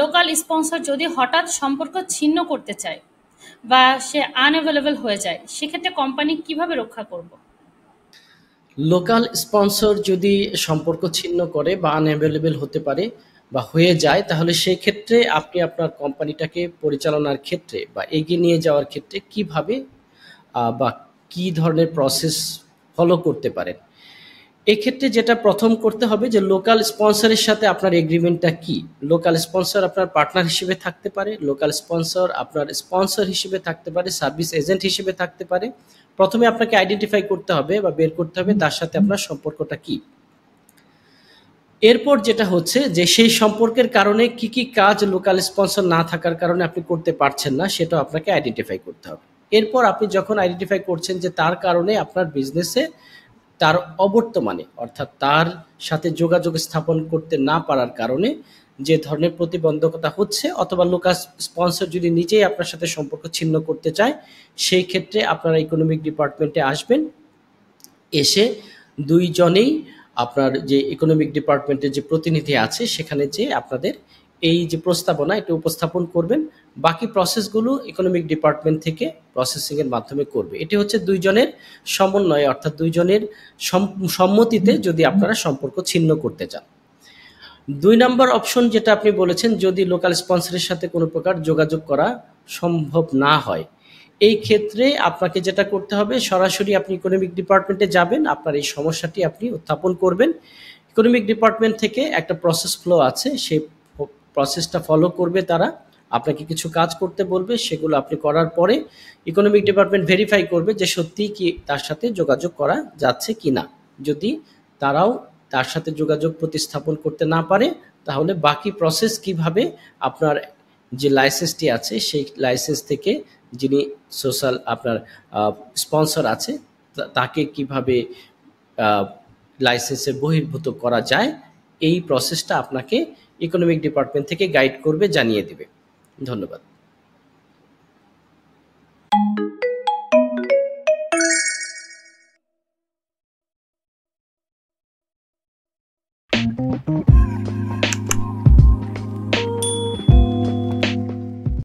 Local sponsor যদি হঠাৎ সম্পর্ক ছিন্ন করতে চায় বা সে আনঅ্যাভেলেবল হয়ে যায়, সেক্ষেত্রে কোম্পানি কিভাবে রক্ষা করব? লোকাল স্পন্সর যদি সম্পর্ক ছিন্ন করে বা আনঅ্যাভেলেবল হতে পারে বা হয়ে যায়, তাহলে সেই ক্ষেত্রে আপনি আপনার কোম্পানিটাকে পরিচালনার ক্ষেত্রে বা এগিয়ে নিয়ে যাওয়ার ক্ষেত্রে কিভাবে বা কি ধরনের প্রসেস ফলো করতে পারেন। এক্ষেত্রে যেটা প্রথম করতে হবে যে লোকাল স্পন্সরের সাথে আপনার এগ্রিমেন্টটা কি। লোকাল স্পন্সর আপনার পার্টনার হিসেবে থাকতে পারে, লোকাল স্পন্সর আপনার স্পন্সর হিসেবে থাকতে পারে, সার্ভিস এজেন্ট হিসেবে থাকতে পারে। প্রথমে আপনাকে আইডেন্টিফাই করতে হবে বা বের করতে হবে তার সাথে আপনার সম্পর্কটা কি। এরপর যেটা হচ্ছে যে সেই সম্পর্কের কারণে কি কি কাজ লোকাল স্পন্সর না থাকার কারণে আপনি করতে পারছেন না, সেটা আপনাকে আইডেন্টিফাই করতে হবে। এরপর আপনি যখন আইডেন্টিফাই করছেন যে তার কারণে আপনার বিজনেসে তার অবর্তমানে অর্থাৎ তার সাথে যোগাযোগ স্থাপন করতে না পারার কারণে যে ধরনের প্রতিবন্ধকতা হচ্ছে, অথবা লোকাল স্পন্সর যদি নিজেই আপনার সাথে সম্পর্ক ছিন্ন করতে চায়, সেই ক্ষেত্রে আপনারা ইকোনমিক ডিপার্টমেন্টে আসবেন। এসে দুইজনেই আপনার যে ইকোনমিক ডিপার্টমেন্টের যে প্রতিনিধি আছে সেখানে যে আপনাদের এই যে প্রস্তাবনা এটা উপস্থাপন করবেন। বাকি প্রসেসগুলো ইকোনমিক ডিপার্টমেন্ট থেকে প্রসেসিং এর মাধ্যমে করবে। এটি হচ্ছে দুইজনের সমন্বয়ে অর্থাৎ দুইজনের সম্মতিতে যদি আপনারা সম্পর্ক ছিন্ন করতে চান। ২ নাম্বার অপশন যেটা আপনি বলেছেন, যদি লোকাল স্পন্সরের সাথে কোনো প্রকার যোগাযোগ করা সম্ভব না হয়, এই ক্ষেত্রে আপনাকে যেটা করতে হবে সরাসরি আপনি ইকোনমিক ডিপার্টমেন্টে যাবেন, আপনার এই সমস্যাটি আপনি উত্থাপন করবেন। ইকোনমিক ডিপার্টমেন্ট থেকে একটা প্রসেস ফ্লো আছে, সেই প্রসেসটা ফলো করবে তারা। আপনাকে কিছু কাজ করতে বলবে, সেগুলো আপনি করার পরে ইকোনমিক ডিপার্টমেন্ট ভেরিফাই করবে যে সত্যিই কি তার সাথে যোগাযোগ করা যাচ্ছে কিনা। যদি তারাও তার সাথে যোগাযোগ প্রতিস্থাপন করতে না পারে, তাহলে বাকি প্রসেস কিভাবে আপনার যে লাইসেন্সটি আছে সেই লাইসেন্স থেকে যিনি সোশ্যাল আপনার স্পন্সর আছে তাকে কিভাবে লাইসেন্সের বহির্ভূত করা যায়, এই প্রসেসটা আপনাকে ইকোনমিক ডিপার্টমেন্ট থেকে গাইড করবে, জানিয়ে দেবে। ধন্যবাদ।